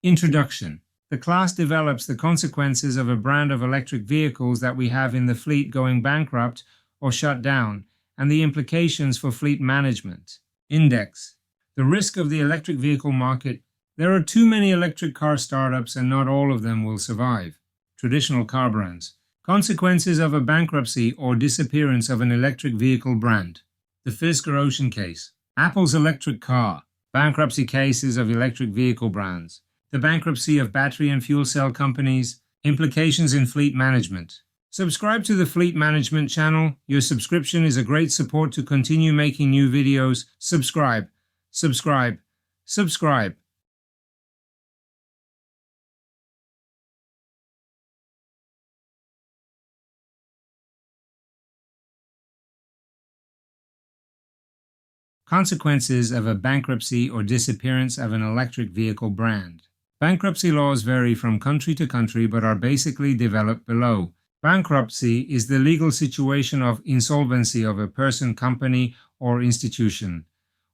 Introduction. The class develops the consequences of a brand of electric vehicles that we have in the fleet going bankrupt or shut down, and the implications for fleet management. Index. The risk of the electric vehicle market. There are too many electric car startups and not all of them will survive. Traditional car brands. Consequences of a bankruptcy or disappearance of an electric vehicle brand. The Fisker Ocean case. Apple's electric car. Bankruptcy cases of electric vehicle brands. The bankruptcy of battery and fuel cell companies. Implications in fleet management. Subscribe to the Fleet Management channel. Your subscription is a great support to continue making new videos. Subscribe, subscribe, subscribe. Consequences of a bankruptcy or disappearance of an electric vehicle brand. Bankruptcy laws vary from country to country but are basically developed below. Bankruptcy is the legal situation of insolvency of a person, company, or institution.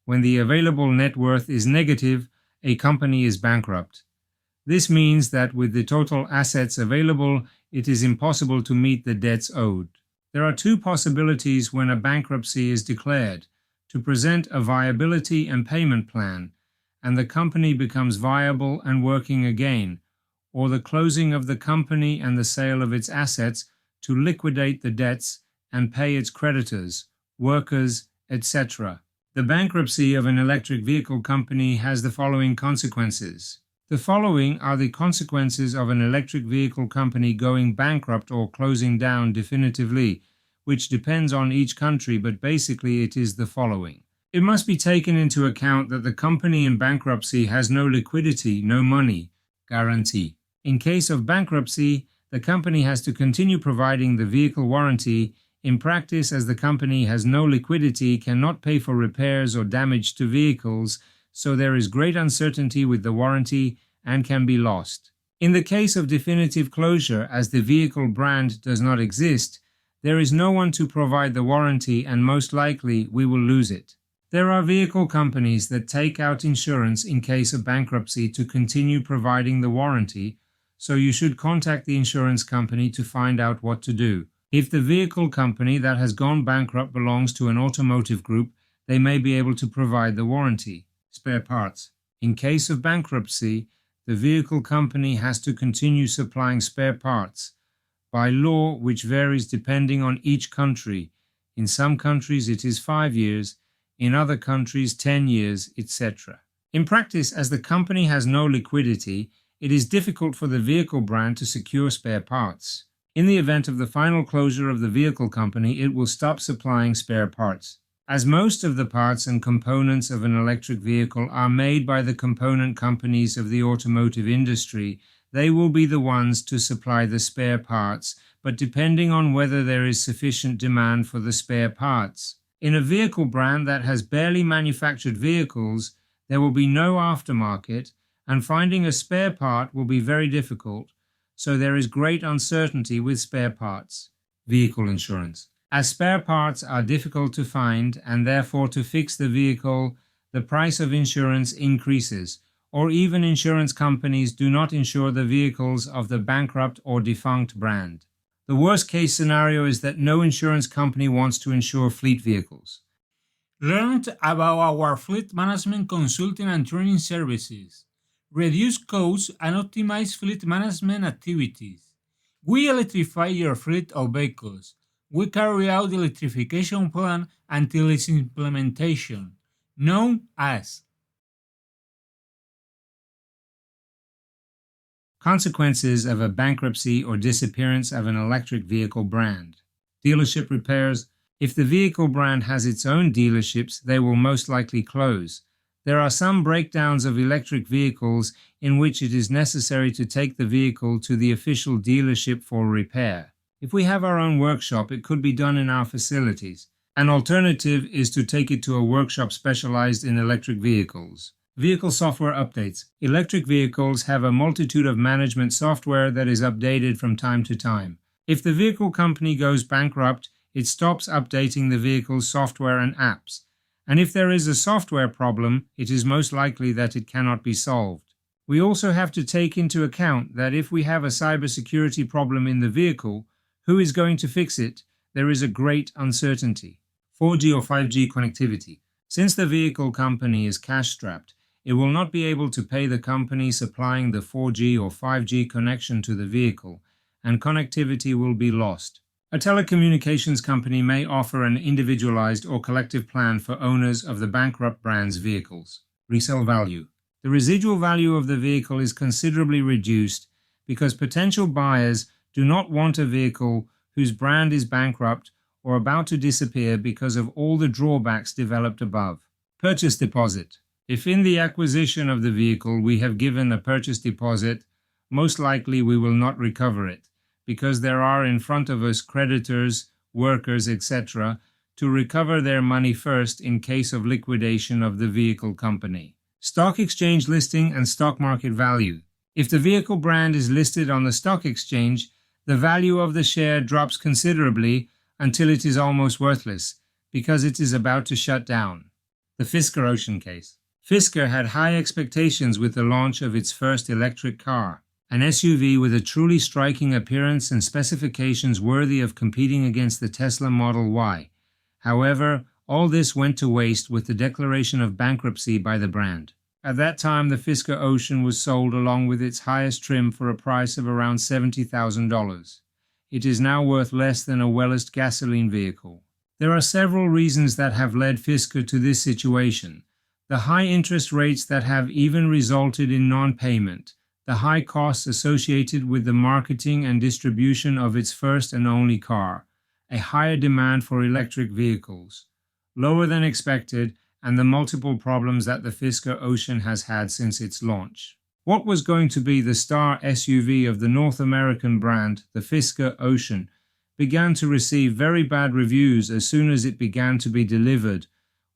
When the available net worth is negative, a company is bankrupt. This means that with the total assets available, it is impossible to meet the debts owed. There are two possibilities when a bankruptcy is declared: to present a viability and payment plan, and the company becomes viable and working again, or the closing of the company and the sale of its assets to liquidate the debts and pay its creditors, workers, etc. The bankruptcy of an electric vehicle company has the following consequences. The following are the consequences of an electric vehicle company going bankrupt or closing down definitively, which depends on each country, but basically it is the following. It must be taken into account that the company in bankruptcy has no liquidity, no money guarantee. In case of bankruptcy, the company has to continue providing the vehicle warranty. In practice, as the company has no liquidity, cannot pay for repairs or damage to vehicles, so there is great uncertainty with the warranty and can be lost. In the case of definitive closure, as the vehicle brand does not exist, there is no one to provide the warranty and most likely we will lose it. There are vehicle companies that take out insurance in case of bankruptcy to continue providing the warranty, so you should contact the insurance company to find out what to do. If the vehicle company that has gone bankrupt belongs to an automotive group, they may be able to provide the warranty. Spare parts. In case of bankruptcy, the vehicle company has to continue supplying spare parts. By law, which varies depending on each country. In some countries it is 5 years, in other countries 10 years, etc. In practice, as the company has no liquidity, it is difficult for the vehicle brand to secure spare parts. In the event of the final closure of the vehicle company, it will stop supplying spare parts. As most of the parts and components of an electric vehicle are made by the component companies of the automotive industry, they will be the ones to supply the spare parts, but depending on whether there is sufficient demand for the spare parts. In a vehicle brand that has barely manufactured vehicles, there will be no aftermarket, and finding a spare part will be very difficult, so there is great uncertainty with spare parts. Vehicle insurance. As spare parts are difficult to find and therefore to fix the vehicle, the price of insurance increases, or even insurance companies do not insure the vehicles of the bankrupt or defunct brand. The worst case scenario is that no insurance company wants to insure fleet vehicles. Learn about our fleet management consulting and training services. Reduce costs and optimize fleet management activities. We electrify your fleet of vehicles. We carry out the electrification plan until its implementation, known as Consequences of a bankruptcy or disappearance of an electric vehicle brand. Dealership repairs. If the vehicle brand has its own dealerships, they will most likely close. There are some breakdowns of electric vehicles in which it is necessary to take the vehicle to the official dealership for repair. If we have our own workshop, it could be done in our facilities. An alternative is to take it to a workshop specialized in electric vehicles. Vehicle software updates. Electric vehicles have a multitude of management software that is updated from time to time. If the vehicle company goes bankrupt, it stops updating the vehicle's software and apps. And if there is a software problem, it is most likely that it cannot be solved. We also have to take into account that if we have a cybersecurity problem in the vehicle, who is going to fix it? There is a great uncertainty. 4G or 5G connectivity. Since the vehicle company is cash-strapped, it will not be able to pay the company supplying the 4G or 5G connection to the vehicle, and connectivity will be lost. A telecommunications company may offer an individualized or collective plan for owners of the bankrupt brand's vehicles. Resale value. The residual value of the vehicle is considerably reduced because potential buyers do not want a vehicle whose brand is bankrupt or about to disappear because of all the drawbacks developed above. Purchase deposit. If in the acquisition of the vehicle we have given a purchase deposit, most likely we will not recover it, because there are in front of us creditors, workers, etc., to recover their money first in case of liquidation of the vehicle company. Stock exchange listing and stock market value. If the vehicle brand is listed on the stock exchange, the value of the share drops considerably until it is almost worthless, because it is about to shut down. The Fisker Ocean case. Fisker had high expectations with the launch of its first electric car, an SUV with a truly striking appearance and specifications worthy of competing against the Tesla Model Y. However, all this went to waste with the declaration of bankruptcy by the brand. At that time, the Fisker Ocean was sold along with its highest trim for a price of around $70,000. It is now worth less than a Wellest gasoline vehicle. There are several reasons that have led Fisker to this situation. The high interest rates that have even resulted in non-payment, the high costs associated with the marketing and distribution of its first and only car, a higher demand for electric vehicles, lower than expected, and the multiple problems that the Fisker Ocean has had since its launch. What was going to be the star SUV of the North American brand, the Fisker Ocean, began to receive very bad reviews as soon as it began to be delivered,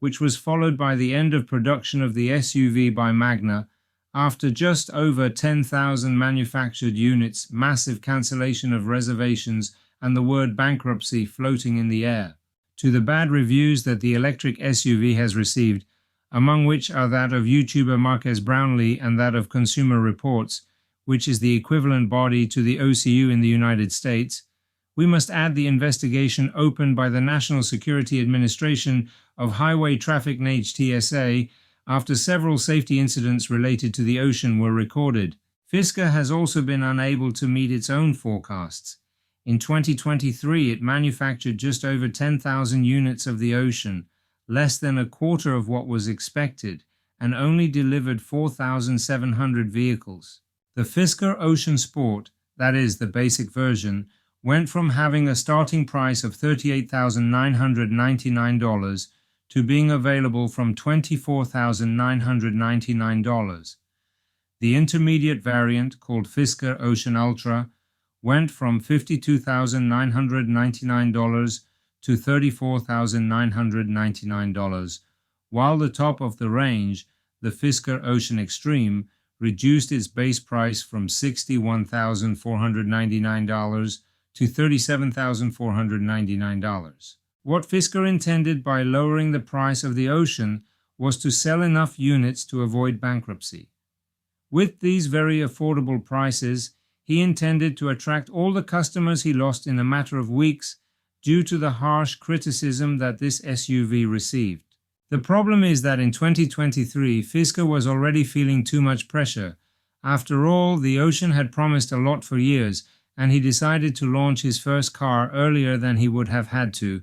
which was followed by the end of production of the SUV by Magna. After just over 10,000 manufactured units, massive cancellation of reservations, and the word bankruptcy floating in the air, to the bad reviews that the electric SUV has received, among which are that of YouTuber Marques Brownlee and that of Consumer Reports, which is the equivalent body to the OCU in the United States. We must add the investigation opened by the National Security Administration of Highway Traffic (NHTSA) after several safety incidents related to the Ocean were recorded. Fisker has also been unable to meet its own forecasts. In 2023, it manufactured just over 10,000 units of the Ocean, less than a quarter of what was expected, and only delivered 4,700 vehicles. The Fisker Ocean Sport, that is the basic version, went from having a starting price of $38,999 to being available from $24,999. The intermediate variant, called Fisker Ocean Ultra, went from $52,999 to $34,999, while the top of the range, the Fisker Ocean Extreme, reduced its base price from $61,499 to $37,499. What Fisker intended by lowering the price of the Ocean was to sell enough units to avoid bankruptcy. With these very affordable prices, he intended to attract all the customers he lost in a matter of weeks due to the harsh criticism that this SUV received. The problem is that in 2023, Fisker was already feeling too much pressure. After all, the Ocean had promised a lot for years, and he decided to launch his first car earlier than he would have had to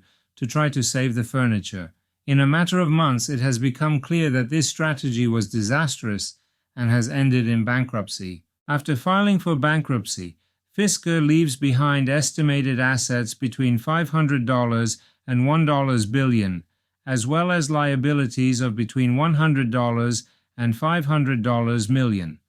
try to save the furniture. In a matter of months, it has become clear that this strategy was disastrous and has ended in bankruptcy. After filing for bankruptcy, Fisker leaves behind estimated assets between $500 and $1 billion, as well as liabilities of between $100 and $500 million.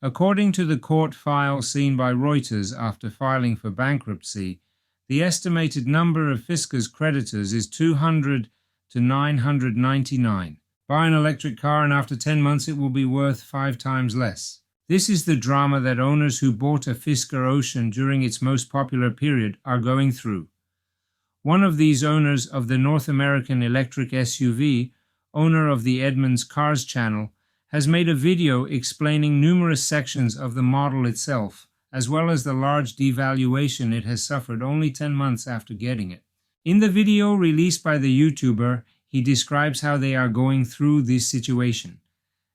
According to the court file seen by Reuters after filing for bankruptcy, the estimated number of Fisker's creditors is 200 to 999. Buy an electric car and after 10 months it will be worth 5 times less. This is the drama that owners who bought a Fisker Ocean during its most popular period are going through. One of these owners of the North American electric SUV, owner of the Edmunds Cars channel, has made a video explaining numerous sections of the model itself, as well as the large devaluation it has suffered only 10 months after getting it. In the video released by the YouTuber, he describes how they are going through this situation.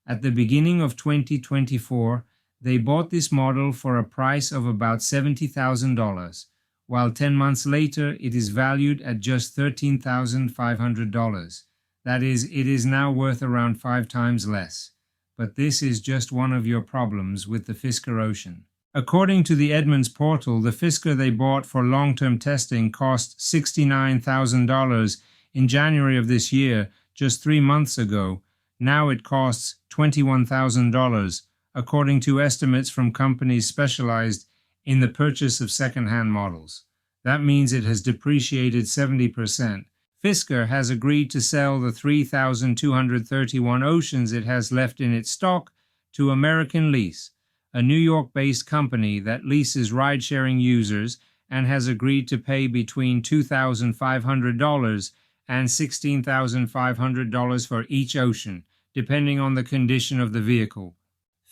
At the beginning of 2024, they bought this model for a price of about $70,000, while 10 months later it is valued at just $13,500. That is, it is now worth around 5 times less. But this is just one of your problems with the Fisker Ocean. According to the Edmunds portal, the Fisker they bought for long-term testing cost $69,000 in January of this year, just 3 months ago. Now it costs $21,000, according to estimates from companies specialized in the purchase of second-hand models. That means it has depreciated 70%. Fisker has agreed to sell the 3,231 Oceans it has left in its stock to American Lease, a New York-based company that leases ride-sharing users, and has agreed to pay between $2,500 and $16,500 for each Ocean, depending on the condition of the vehicle.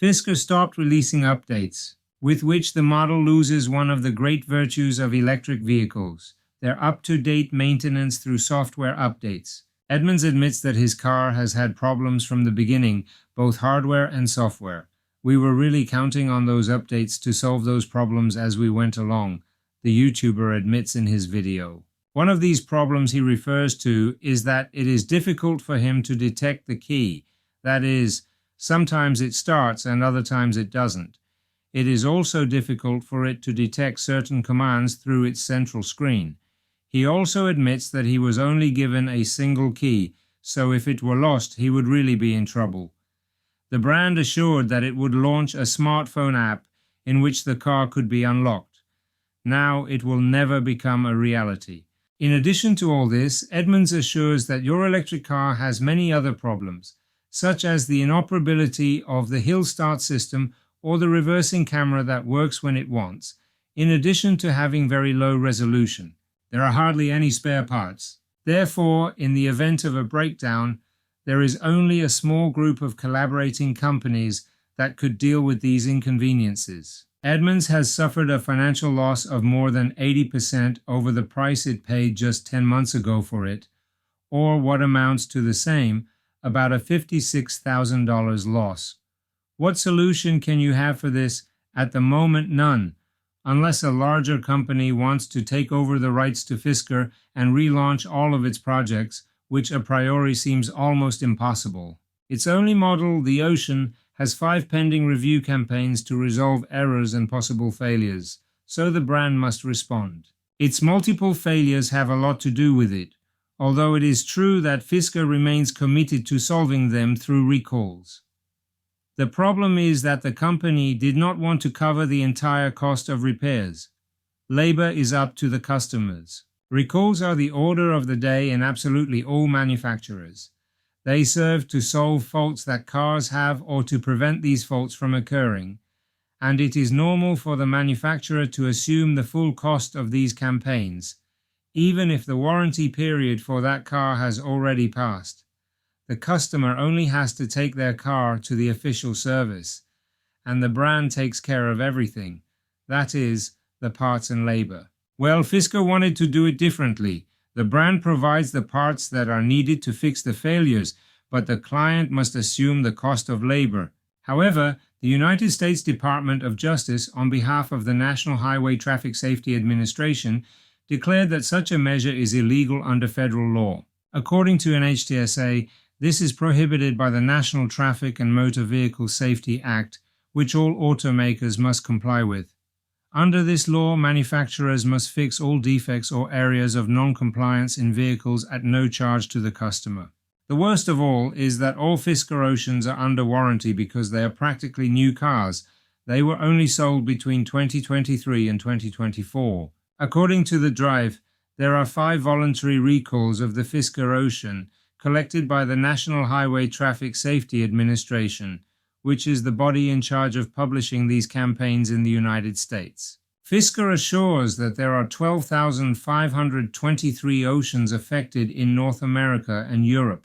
Fisker stopped releasing updates, with which the model loses one of the great virtues of electric vehicles: their up-to-date maintenance through software updates. Edmunds admits that his car has had problems from the beginning, both hardware and software. We were really counting on those updates to solve those problems as we went along, the YouTuber admits in his video. One of these problems he refers to is that it is difficult for him to detect the key. That is, sometimes it starts and other times it doesn't. It is also difficult for it to detect certain commands through its central screen. He also admits that he was only given a single key, so if it were lost, he would really be in trouble. The brand assured that it would launch a smartphone app in which the car could be unlocked. Now it will never become a reality. In addition to all this, Edmunds assures that your electric car has many other problems, such as the inoperability of the hill start system or the reversing camera that works when it wants, in addition to having very low resolution. There are hardly any spare parts. Therefore, in the event of a breakdown, there is only a small group of collaborating companies that could deal with these inconveniences. Edmunds has suffered a financial loss of more than 80% over the price it paid just 10 months ago for it, or what amounts to the same, about a $56,000 loss. What solution can you have for this? At the moment, none, unless a larger company wants to take over the rights to Fisker and relaunch all of its projects, which a priori seems almost impossible. Its only model, the Ocean, has 5 pending review campaigns to resolve errors and possible failures, so the brand must respond. Its multiple failures have a lot to do with it, although it is true that Fisker remains committed to solving them through recalls. The problem is that the company did not want to cover the entire cost of repairs. Labor is up to the customers. Recalls are the order of the day in absolutely all manufacturers. They serve to solve faults that cars have or to prevent these faults from occurring, and it is normal for the manufacturer to assume the full cost of these campaigns, even if the warranty period for that car has already passed. The customer only has to take their car to the official service, and the brand takes care of everything, that is, the parts and labor. Well, Fisker wanted to do it differently. The brand provides the parts that are needed to fix the failures, but the client must assume the cost of labor. However, the United States Department of Justice, on behalf of the National Highway Traffic Safety Administration, declared that such a measure is illegal under federal law. According to NHTSA, this is prohibited by the National Traffic and Motor Vehicle Safety Act, which all automakers must comply with. Under this law, manufacturers must fix all defects or areas of non-compliance in vehicles at no charge to the customer. The worst of all is that all Fisker Oceans are under warranty because they are practically new cars. They were only sold between 2023 and 2024. According to The Drive, there are 5 voluntary recalls of the Fisker Ocean collected by the National Highway Traffic Safety Administration, which is the body in charge of publishing these campaigns in the United States. Fisker assures that there are 12,523 Oceans affected in North America and Europe,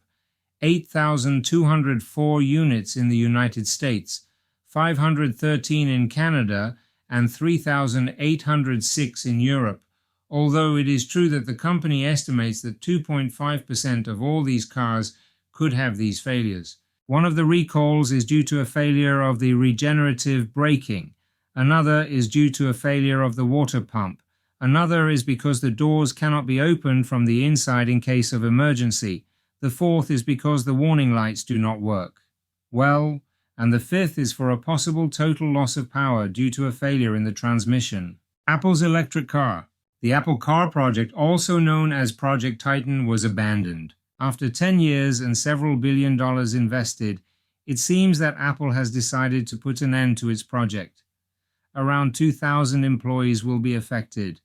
8,204 units in the United States, 513 in Canada, and 3,806 in Europe, although it is true that the company estimates that 2.5% of all these cars could have these failures. One of the recalls is due to a failure of the regenerative braking. Another is due to a failure of the water pump. Another is because the doors cannot be opened from the inside in case of emergency. The fourth is because the warning lights do not work. Well, and the fifth is for a possible total loss of power due to a failure in the transmission. Apple's electric car. The Apple Car project, also known as Project Titan, was abandoned. After 10 years and several $1 billion invested, it seems that Apple has decided to put an end to its project. Around 2,000 employees will be affected.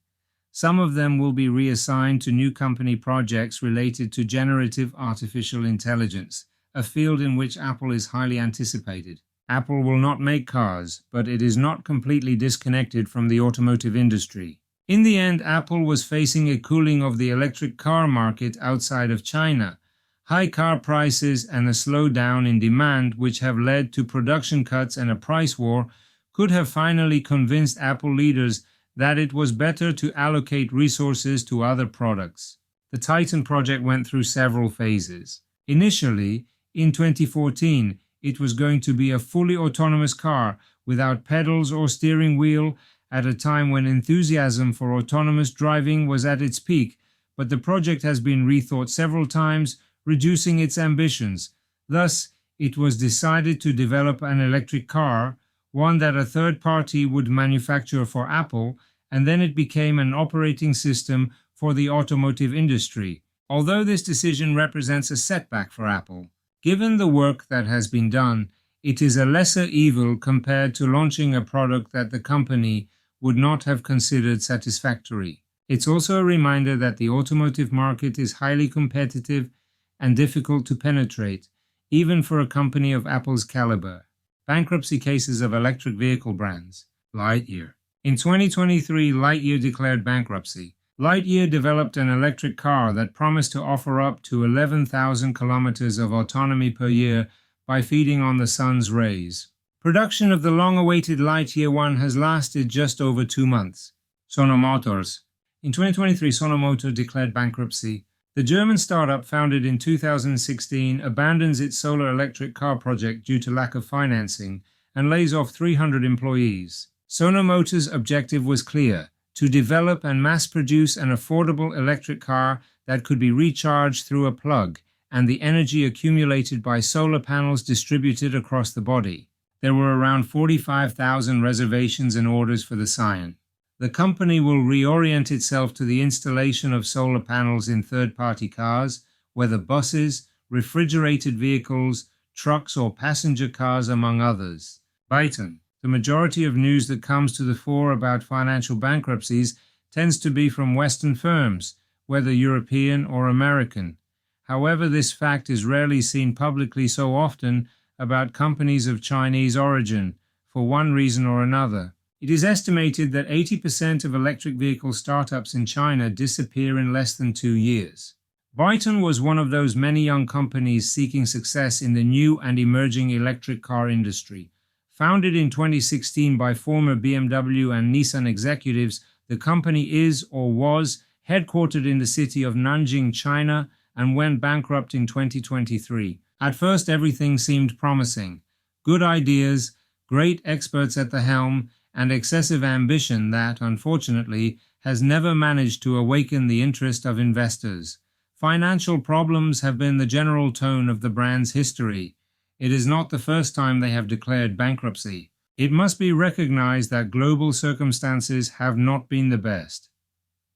Some of them will be reassigned to new company projects related to generative artificial intelligence, a field in which Apple is highly anticipated. Apple will not make cars, but it is not completely disconnected from the automotive industry. In the end, Apple was facing a cooling of the electric car market outside of China, high car prices and a slowdown in demand which have led to production cuts and a price war could have finally convinced Apple leaders that it was better to allocate resources to other products. The Titan project went through several phases. Initially, in 2014, it was going to be a fully autonomous car without pedals or steering wheel at a time when enthusiasm for autonomous driving was at its peak, but the project has been rethought several times, reducing its ambitions. Thus, it was decided to develop an electric car, one that a third party would manufacture for Apple, and then it became an operating system for the automotive industry. Although this decision represents a setback for Apple, given the work that has been done, it is a lesser evil compared to launching a product that the company would not have considered satisfactory. It's also a reminder that the automotive market is highly competitive and difficult to penetrate, even for a company of Apple's caliber. Bankruptcy cases of electric vehicle brands. Lightyear. In 2023, Lightyear declared bankruptcy. Lightyear developed an electric car that promised to offer up to 11,000 kilometers of autonomy per year by feeding on the sun's rays. Production of the long-awaited Lightyear 1 has lasted just over 2 months. Sono Motors. In 2023, Sono Motors declared bankruptcy. The German startup, founded in 2016, abandons its solar electric car project due to lack of financing and lays off 300 employees. Sono Motors' objective was clear: to develop and mass-produce an affordable electric car that could be recharged through a plug and the energy accumulated by solar panels distributed across the body. There were around 45,000 reservations and orders for the Scion. The company will reorient itself to the installation of solar panels in third-party cars, whether buses, refrigerated vehicles, trucks or passenger cars, among others. Byton. The majority of news that comes to the fore about financial bankruptcies tends to be from Western firms, whether European or American. However, this fact is rarely seen publicly so often about companies of Chinese origin, for one reason or another. It is estimated that 80% of electric vehicle startups in China disappear in less than 2 years. Byton was one of those many young companies seeking success in the new and emerging electric car industry. Founded in 2016 by former BMW and Nissan executives, the company is or was headquartered in the city of Nanjing, China, and went bankrupt in 2023. At first, everything seemed promising. Good ideas, great experts at the helm, and excessive ambition that, unfortunately, has never managed to awaken the interest of investors. Financial problems have been the general tone of the brand's history. It is not the first time they have declared bankruptcy. It must be recognized that global circumstances have not been the best.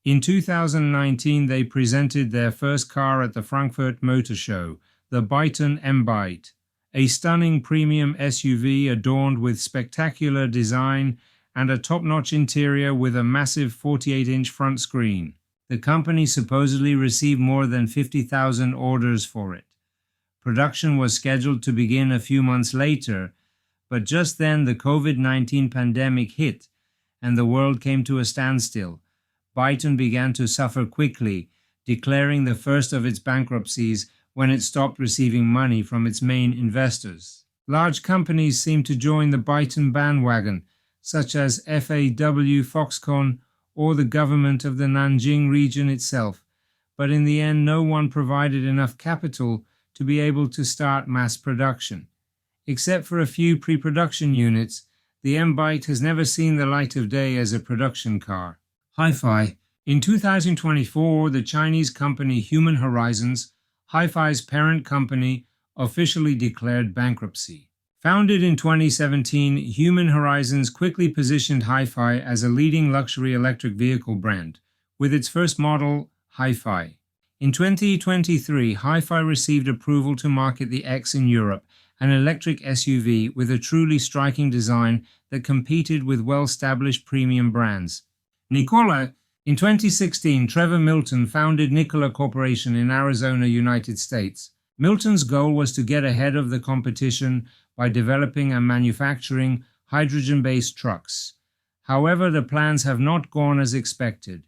In 2019, they presented their first car at the Frankfurt Motor Show, the Byton M-Byte, a stunning premium SUV adorned with spectacular design and a top-notch interior with a massive 48-inch front screen. The company supposedly received more than 50,000 orders for it. Production was scheduled to begin a few months later, but just then the COVID-19 pandemic hit and the world came to a standstill. Byton began to suffer quickly, declaring the first of its bankruptcies when it stopped receiving money from its main investors. Large companies seemed to join the Byton bandwagon, such as FAW, Foxconn, or the government of the Nanjing region itself, but in the end no one provided enough capital to be able to start mass production. Except for a few pre-production units, the M-Byte has never seen the light of day as a production car. Hi-Fi. In 2024, the Chinese company Human Horizons, Hi-Fi's parent company, officially declared bankruptcy. Founded in 2017, Human Horizons quickly positioned Hi-Fi as a leading luxury electric vehicle brand, with its first model, Hi-Fi. In 2023, Hi-Fi received approval to market the X in Europe, an electric SUV with a truly striking design that competed with well-established premium brands. Nikola. In 2016, Trevor Milton founded Nikola Corporation in Arizona, United States. Milton's goal was to get ahead of the competition by developing and manufacturing hydrogen-based trucks. However, the plans have not gone as expected.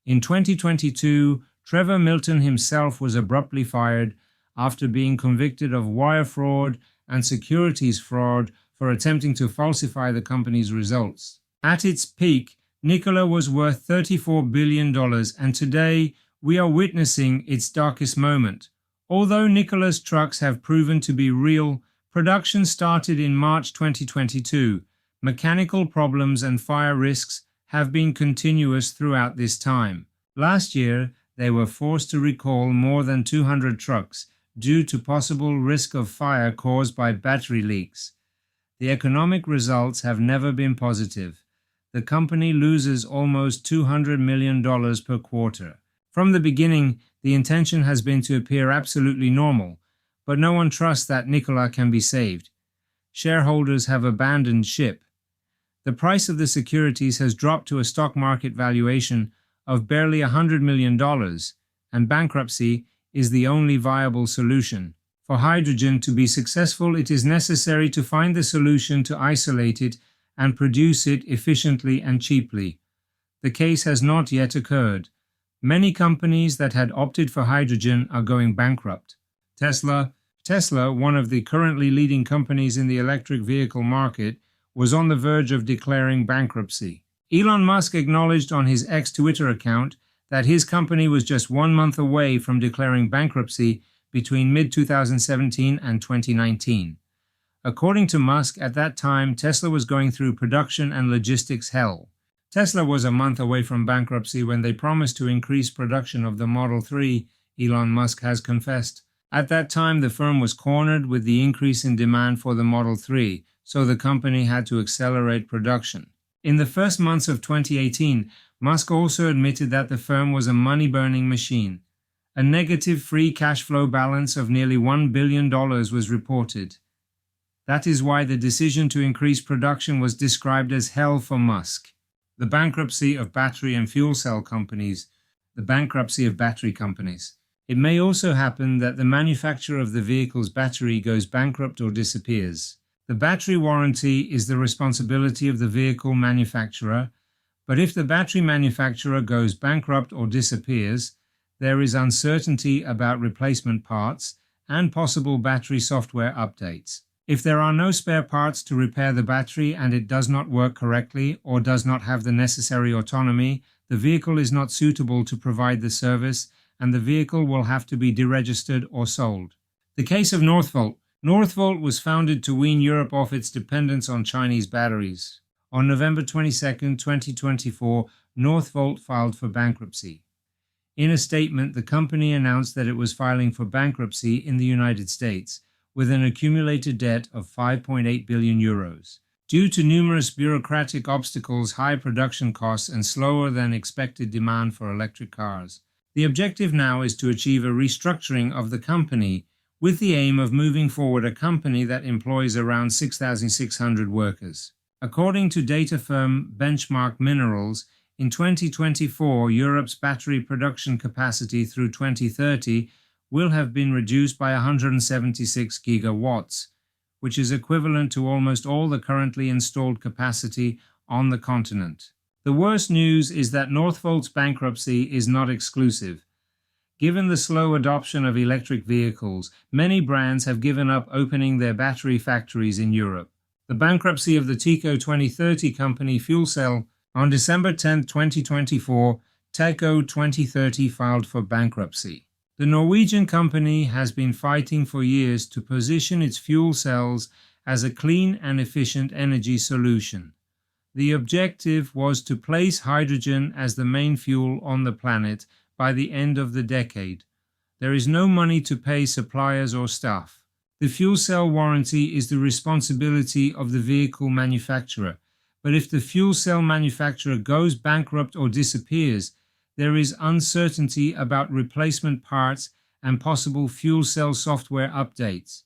In 2022, Trevor Milton himself was abruptly fired after being convicted of wire fraud and securities fraud for attempting to falsify the company's results. At its peak, Nikola was worth $34 billion, and today we are witnessing its darkest moment. Although Nikola's trucks have proven to be real, production started in March 2022. Mechanical problems and fire risks have been continuous throughout this time. Last year, they were forced to recall more than 200 trucks due to possible risk of fire caused by battery leaks. The economic results have never been positive. The company loses almost $200 million per quarter. From the beginning, the intention has been to appear absolutely normal, but no one trusts that Nikola can be saved. Shareholders have abandoned ship. The price of the securities has dropped to a stock market valuation of barely $100 million, and bankruptcy is the only viable solution. For hydrogen to be successful, it is necessary to find the solution to isolate it and produce it efficiently and cheaply. The case has not yet occurred. Many companies that had opted for hydrogen are going bankrupt. Tesla, one of the currently leading companies in the electric vehicle market, was on the verge of declaring bankruptcy. Elon Musk acknowledged on his X Twitter account that his company was just 1 month away from declaring bankruptcy between mid-2017 and 2019. According to Musk, at that time, Tesla was going through production and logistics hell. Tesla was a month away from bankruptcy when they promised to increase production of the Model 3, Elon Musk has confessed. At that time, the firm was cornered with the increase in demand for the Model 3, so the company had to accelerate production. In the first months of 2018, Musk also admitted that the firm was a money-burning machine. A negative free cash flow balance of nearly $1 billion was reported. That is why the decision to increase production was described as hell for Musk. The bankruptcy of battery and fuel cell companies. The bankruptcy of battery companies. It may also happen that the manufacturer of the vehicle's battery goes bankrupt or disappears. The battery warranty is the responsibility of the vehicle manufacturer, but if the battery manufacturer goes bankrupt or disappears, there is uncertainty about replacement parts and possible battery software updates. If there are no spare parts to repair the battery and it does not work correctly or does not have the necessary autonomy, the vehicle is not suitable to provide the service and the vehicle will have to be deregistered or sold. The case of Northvolt. Northvolt was founded to wean Europe off its dependence on Chinese batteries. On November 22, 2024, Northvolt filed for bankruptcy. In a statement, the company announced that it was filing for bankruptcy in the United States, with an accumulated debt of 5.8 billion euros. Due to numerous bureaucratic obstacles, high production costs, and slower than expected demand for electric cars. The objective now is to achieve a restructuring of the company with the aim of moving forward a company that employs around 6,600 workers. According to data firm Benchmark Minerals, in 2024, Europe's battery production capacity through 2030 will have been reduced by 176 gigawatts, which is equivalent to almost all the currently installed capacity on the continent. The worst news is that Northvolt's bankruptcy is not exclusive. Given the slow adoption of electric vehicles, many brands have given up opening their battery factories in Europe. The bankruptcy of the TECO 2030 company FuelCell. On December 10, 2024, TECO 2030 filed for bankruptcy. The Norwegian company has been fighting for years to position its fuel cells as a clean and efficient energy solution. The objective was to place hydrogen as the main fuel on the planet by the end of the decade. There is no money to pay suppliers or staff. The fuel cell warranty is the responsibility of the vehicle manufacturer, but if the fuel cell manufacturer goes bankrupt or disappears, there is uncertainty about replacement parts and possible fuel cell software updates.